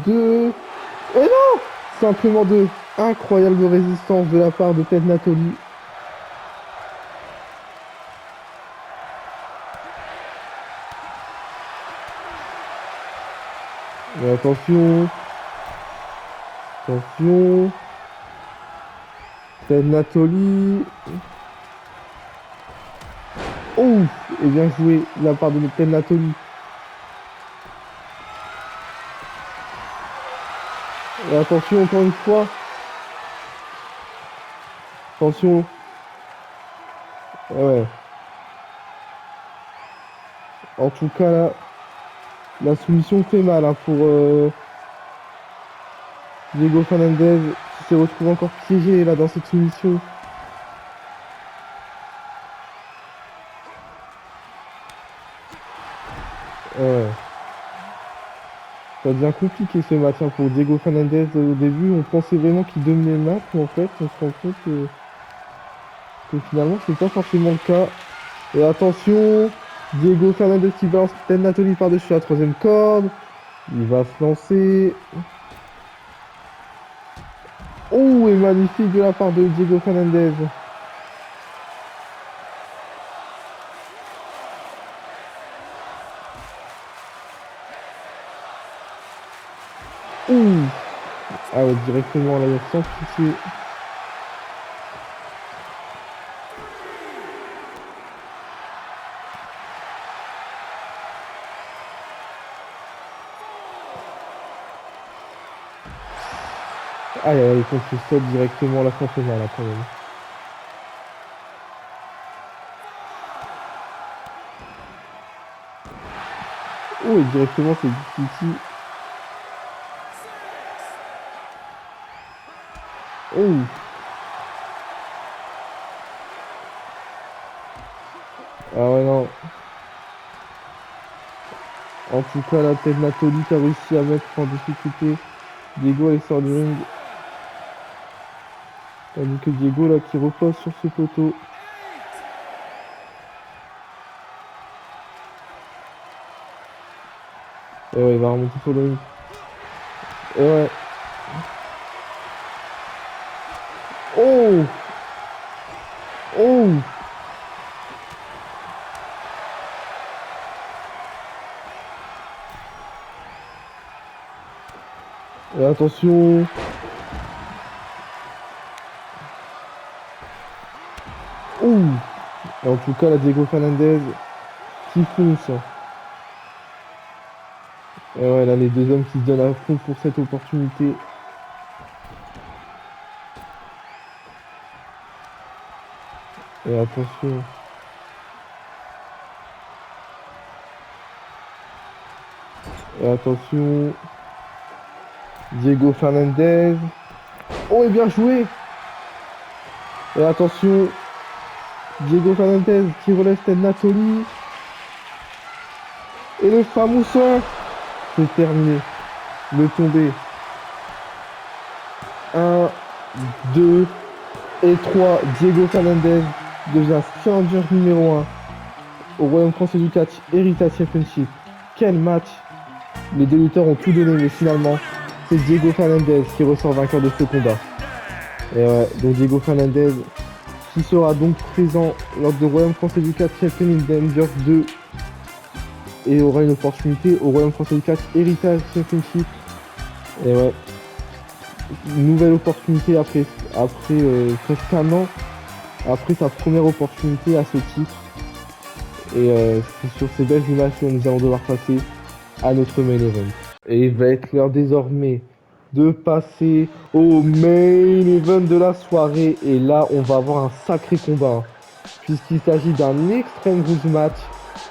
[SPEAKER 1] deux, et non! Simplement deux. Incroyable résistance de la part de Ted Nathalie. Mais attention. Attention. Ted Natoli. Oh, et bien joué de la part de Ted Natoli. Et attention encore une fois. Attention. Ouais. En tout cas là, la soumission fait mal hein, pour Diego Fernandez qui s'est retrouvé encore piégé là dans cette soumission. Ouais. Ça devient compliqué ce match hein, pour Diego Fernandez. Au début, on pensait vraiment qu'il dominait le match, mais en fait, on se rend compte que finalement, c'est pas forcément le cas. Et attention, Diego Fernandez qui balance Ted Natoli par-dessus la troisième corde. Il va se lancer. Oh, et magnifique de la part de Diego Fernandez. Ouh. Ah ouais, directement là, sans pitié. Aïe, aïe, quand tu sautes directement là, ça fait mal là quand même. Oh, et directement, c'est Titi. Oh. Ah ouais, non. En tout cas, la tête Natoli qui a réussi à mettre en difficulté Diego à l'extérieur du ring. Tandis que Diego là qui repose sur ce poteau. Et ouais, il va remonter sur le ring. Et ouais. Oh. Oh. Et attention. Oh. Et en tout cas, la Diego Fernandez qui fonce. Et ouais, là, les deux hommes qui se donnent à fond pour cette opportunité. Et attention. Et attention. Diego Fernandez. Oh, et bien joué. Et attention. Diego Fernandez qui relève Ted Natoli. Et le fameux soin. C'est terminé. Le tombé. 1, 2 et 3. Diego Fernandez devient challenger numéro 1 au Royaume français du catch Heritage Championship. Quel match! Les deux lutteurs ont tout donné, mais finalement, c'est Diego Fernandez qui ressort vainqueur de ce combat. Et ouais, donc Diego Fernandez qui sera donc présent lors du Royaume français du catch Champion in Danger 2 et aura une opportunité au Royaume français du catch Heritage Championship. Et ouais, nouvelle opportunité après presque un an après sa première opportunité à ce titre. Et c'est sur ces belles images que nous allons devoir passer à notre main event. Et il va être l'heure désormais de passer au main event de la soirée. Et là, on va avoir un sacré combat, puisqu'il s'agit d'un Extreme Rules match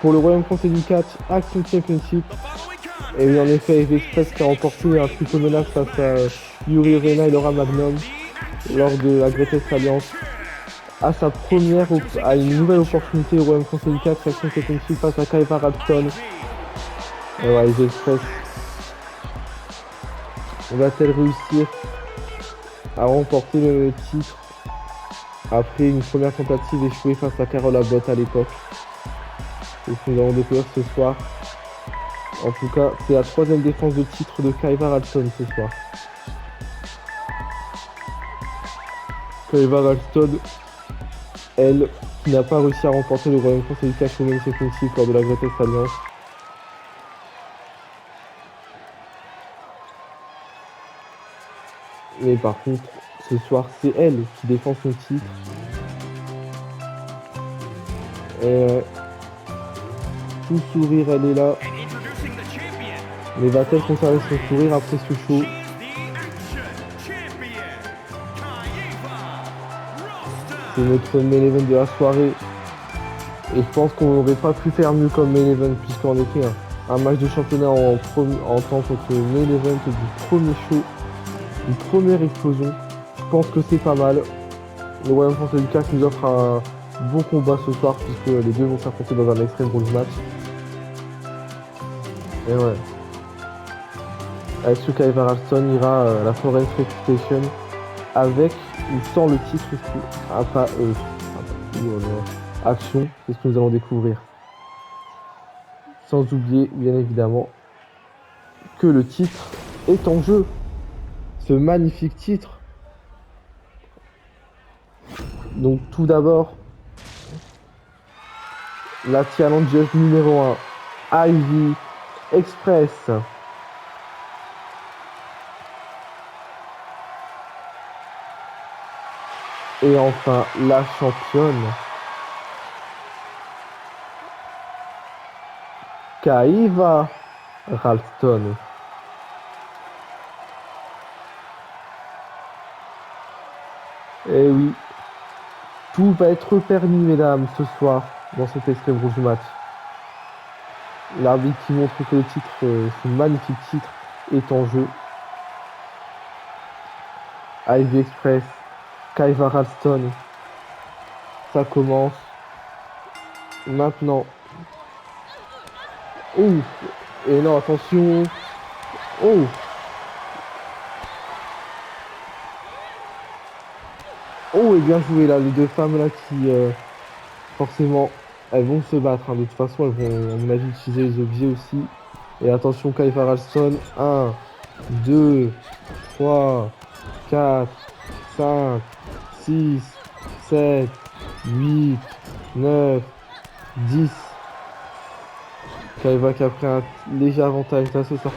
[SPEAKER 1] pour le Royaume français du catch Action Championship. Et oui, en effet, Eve Express qui a remporté un triple menace face à Yuri Reina et Laura Magnum lors de la Greatest Alliance. À une nouvelle opportunité au Royaume français du catch Action Championship face à Kaiva Radson. Et ouais, Eve Express va-t-elle réussir à remporter le titre après une première tentative échouée face à Carole Abbott à l'époque? C'est ce que nous allons découvrir ce soir. En tout cas, c'est la troisième défense de titre de Kaiva Radson ce soir. Kaiva Radson, elle, qui n'a pas réussi à remporter le Royaume français du catch Women's Championship lors de la Greatest Alliance. Mais par contre, Ce soir, c'est elle qui défend son titre. Et tout sourire, elle est là. Mais va-t-elle conserver son sourire après ce show? C'est notre main event de la soirée. Et je pense qu'on n'aurait pas pu faire mieux comme main event, puisqu'en effet, un match de championnat en tant que main event du premier show, une première explosion. Je pense que c'est pas mal. Le Royaume français du CAC nous offre un bon combat ce soir, puisque les deux vont s'affronter dans un Extreme Rules match. Et ouais. Est-ce que Kaiva Ralston ira à la Foreign Reputation avec ou sans le titre Action, c'est ce que nous allons découvrir. Sans oublier, bien évidemment, que le titre est en jeu. Ce magnifique titre. Donc tout d'abord, la challengeuse numéro 1, Ivy Express. Et enfin, la championne, Kaiva Ralston. Et oui, tout va être permis, mesdames, ce soir, dans cet Extreme Rules match. L'arbitre qui montre que le titre, ce magnifique titre, est en jeu. Ivy Express, Kaiva Ralston. Ça commence maintenant. Oh, et non, attention. Oh. Oh, et bien joué là, les deux femmes là qui, forcément, elles vont se battre. Hein. De toute façon, elles vont, à mon avis, utiliser les objets aussi. Et attention, Kaiva Ralston. 1, 2, 3, 4, 5, 6, 7, 8, 9, 10. Kaiva qui a pris un léger avantage là ce soir.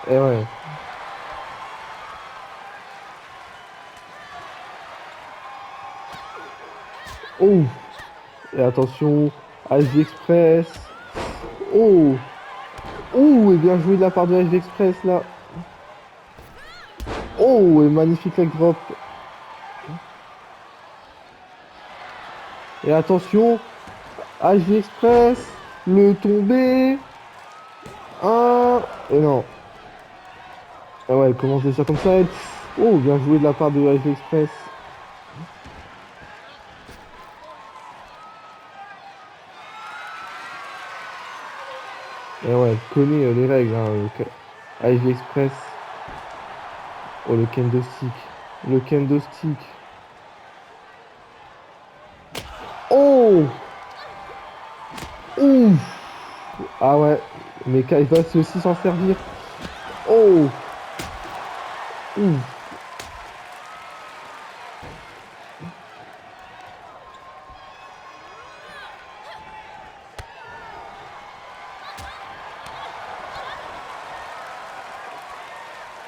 [SPEAKER 1] Et ouais. Oh. Et attention, Ivy Express. Oh. Oh, et bien joué de la part de Ivy Express là. Oh, et magnifique leg drop. Et attention, Ivy Express, le tombé. Et non. Ah ouais, elle commence déjà comme ça. Oh, bien joué de la part de Ivy Express. Et ouais, elle connaît les règles. Hein, Ivy Express. Oh, le kendo stick. Le kendo stick. Oh. Ouf. Ah ouais, mais Kaiva sait aussi s'en servir. Oh. Ouf.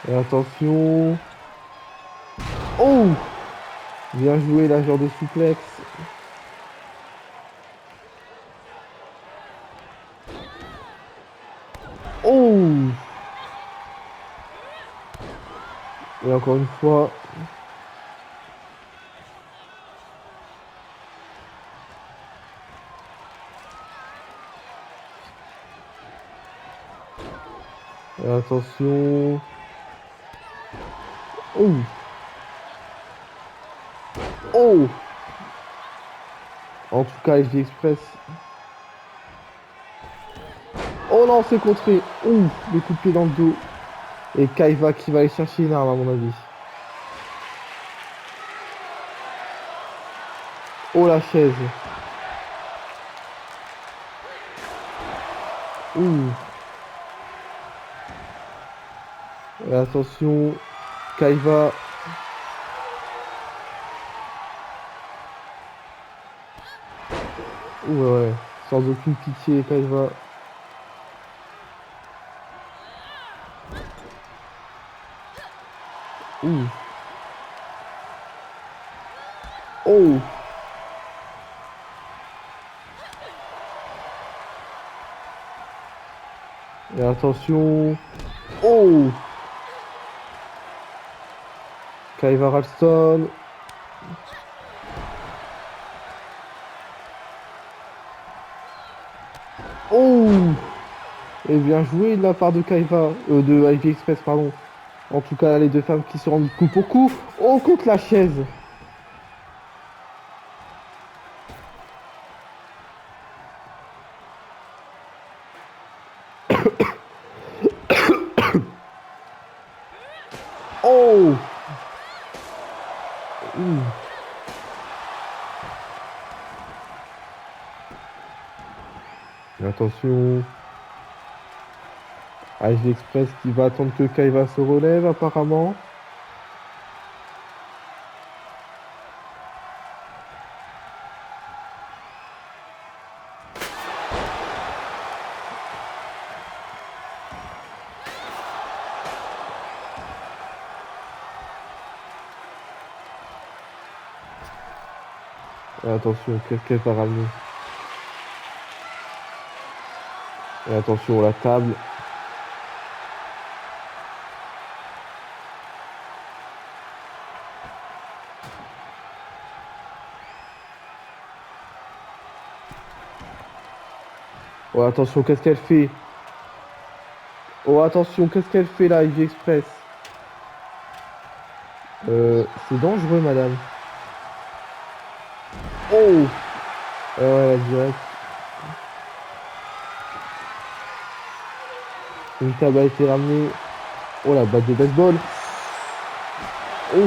[SPEAKER 1] Et attention. Oh. Bien joué la genre de souplex. Oh. Et encore une fois. Et attention. Oh. Oh. En tout cas, FG Express. Oh non, c'est contré. Ouh, le coup de pied dans le dos. Et Kaiva qui va aller chercher une arme, à mon avis. Oh, la chaise. Ouh. Et attention, Kaiva. Ouh, ouais. Sans aucune pitié, Kaiva. Ouh. Oh! Et attention. Oh! Kaiva Ralston. Oh! Et bien joué de la part de Kaiva, de Ivy Express, pardon. En tout cas, les deux femmes qui se rendent coup pour coup. Oh, contre la chaise. Oh! Ouh. Attention. Ivy Express qui va attendre que Kaiva se relève, apparemment. Et attention, qu'est-ce qu'elle va ramener? Et attention, la table. Oh, attention, qu'est-ce qu'elle fait? Oh, attention, qu'est-ce qu'elle fait là, Ivy Express? C'est dangereux, madame. Oh! Ouais, direct. Une table a été ramenée. Oh, la batte de baseball. Oh!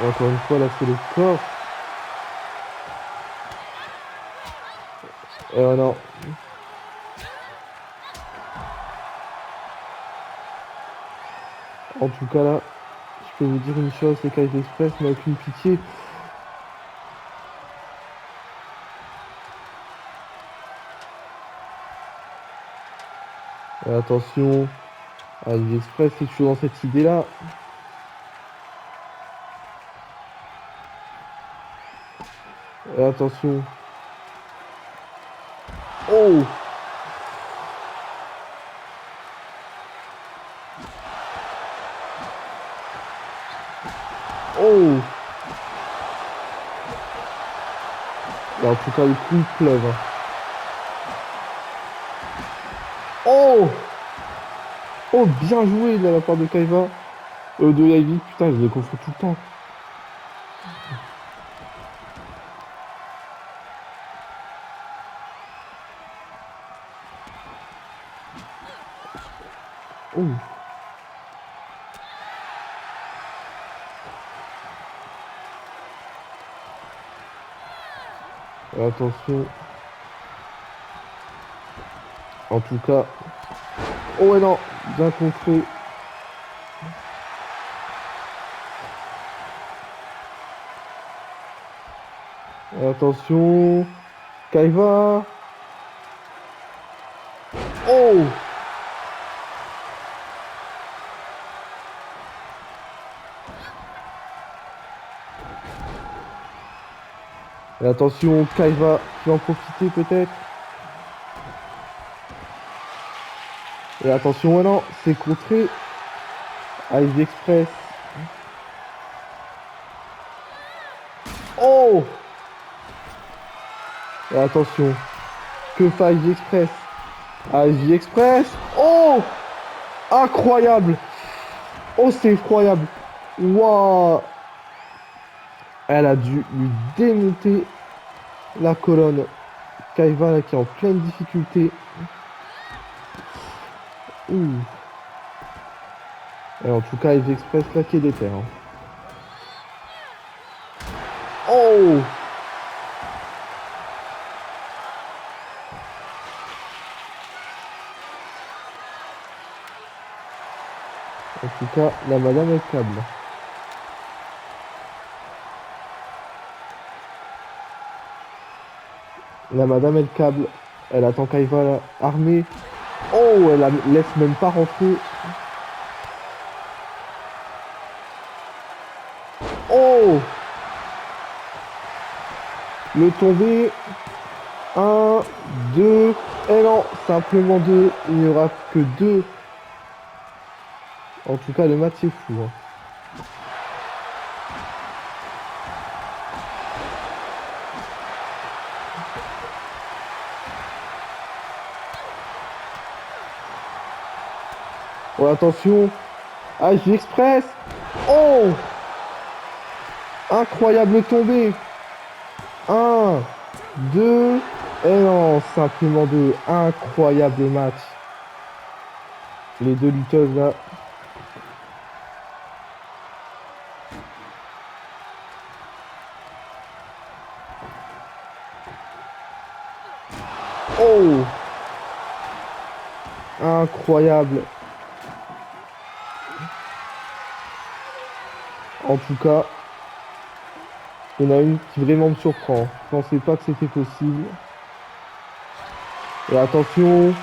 [SPEAKER 1] Encore une fois, là, c'est le corps. Oh non. En tout cas, là, je peux vous dire une chose, c'est qu'Ice Express n'a aucune pitié. Et attention, Ice Express est toujours dans cette idée-là. Et attention. Oh! Oh! Et en tout cas, le coup, il pleuve. Hein. Oh! Oh, bien joué de la part de Kaiva. De Ivy, putain, je les confonds tout le temps. Oh! Et attention. En tout cas. Oh ouais non, bien contré. Et attention. Kaiva. Oh! Et attention, Kaiva qui va en profiter peut-être. Et attention, ouais, non, c'est contré. Ivy Express. Oh! Et attention, que fait Ivy Express? Ivy Express. Oh! Incroyable! Oh, c'est effroyable! Waouh! Elle a dû lui démonter la colonne. Kaiva là, qui est en pleine difficulté. Ouh. Et en tout cas, Ivy Express là qui est déter. Hein. Oh! En tout cas, la madame est câble. La madame est câble. Elle attend Kaiva là, armée. Oh, elle la laisse même pas rentrer. Le tombé. 1, 2, et non, simplement 2. Il n'y aura que 2. En tout cas, le match est fou, hein. Oh, attention. AJ Express. Oh! Incroyable tombée. 1, 2, et non, simplement 2. Incroyable match. Les deux lutteuses là. Oh! Incroyable. En tout cas, il y en a une qui vraiment me surprend. Je pensais pas que c'était possible. Et attention.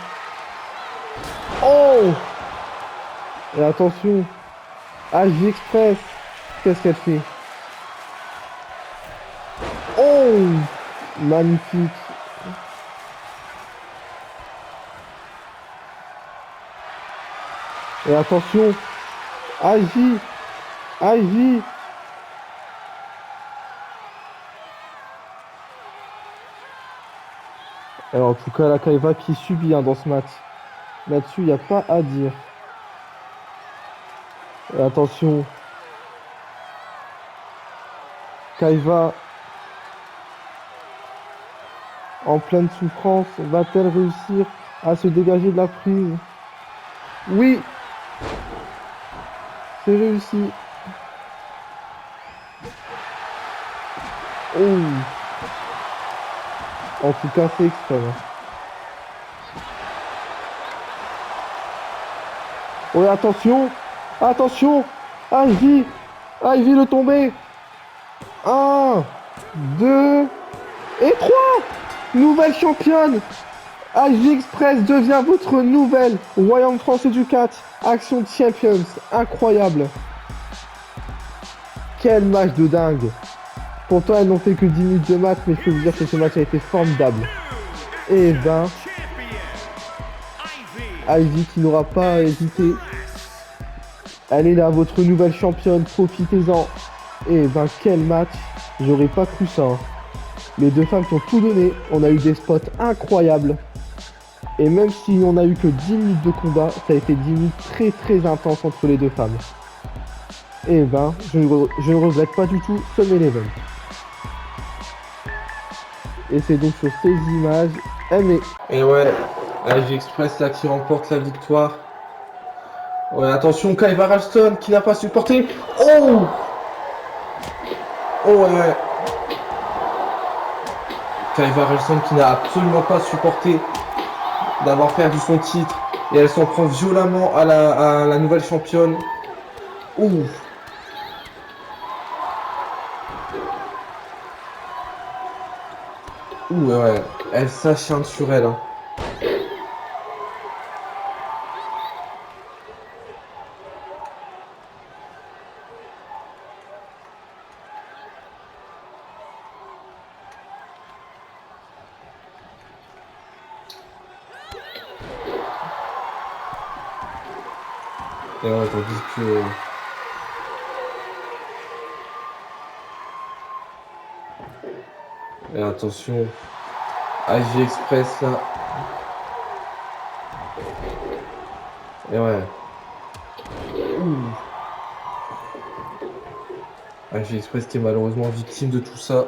[SPEAKER 1] Oh! Et attention. AJ Express. Qu'est-ce qu'elle fait? Oh! Magnifique. Et attention. AJ. AJ. Alors, en tout cas, la Kaiva qui subit hein, dans ce match. Là-dessus, il n'y a pas à dire. Et attention. Kaiva en pleine souffrance. Va-t-elle réussir à se dégager de la prise? Oui, c'est réussi. Oh. En tout cas, c'est extrême. Oh, attention. Attention. Ivy. Ivy le tombé. 1, 2 et 3. Nouvelle championne. Ivy Express devient votre nouvelle Royaume français du catch Action Champions. Incroyable. Quel match de dingue. Pourtant, elles n'ont fait que 10 minutes de match, mais je peux vous dire que ce match a été formidable. Et ben, Ivy qui n'aura pas hésité. Elle est là, votre nouvelle championne, profitez-en. Et ben, quel match. J'aurais pas cru ça, hein. Les deux femmes qui ont tout donné. On a eu des spots incroyables. Et même si on a eu que 10 minutes de combat, ça a été 10 minutes très très intenses entre les deux femmes. Et ben, je ne regrette pas du tout ce main event. Et c'est donc sur ces images aimées. Et ouais, AJ Express là qui remporte la victoire. Ouais, attention, Kaiva Ralston qui n'a pas supporté. Oh! Oh ouais. Kaiva Ralston qui n'a absolument pas supporté d'avoir perdu son titre. Et elle s'en prend violemment à la nouvelle championne. Ouh. Ouh ouais, elle s'acharne sur elle, hein. Et ouais, tandis que... Et attention, AJ Express là. Et ouais. Ouh. AJ Express qui est malheureusement victime de tout ça.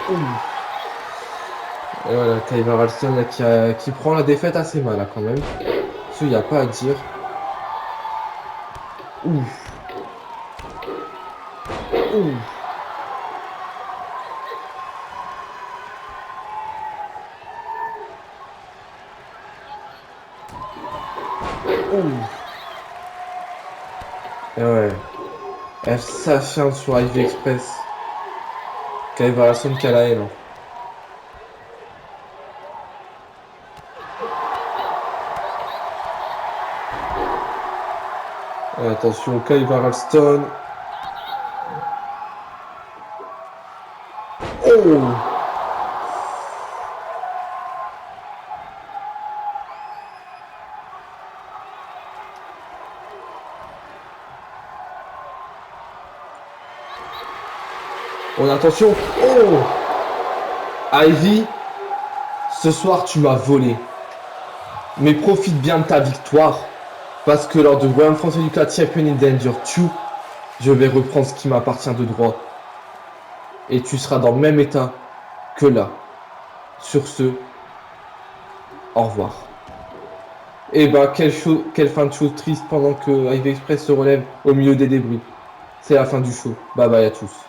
[SPEAKER 1] Ouh. Et voilà, Kaiva Ralston là, qui prend la défaite assez mal là, quand même. Ça, il n'y a pas à dire. Ouh. Ouh. Ouh. Et ouais. Elle s'acharne sur Ivy Express. Kaiva Ralston qui a la haine, hein. Et attention, Kaiva Ralston. Oh! Oh, attention! Oh! Ivy, ce soir tu m'as volé. Mais profite bien de ta victoire. Parce que lors de Royal France Educat Champion in Danger 2, je vais reprendre ce qui m'appartient de droit. Et tu seras dans le même état que là. Sur ce, au revoir. Et bah, quelle fin de show triste pendant que Ivy Express se relève au milieu des débris. C'est la fin du show. Bye bye à tous.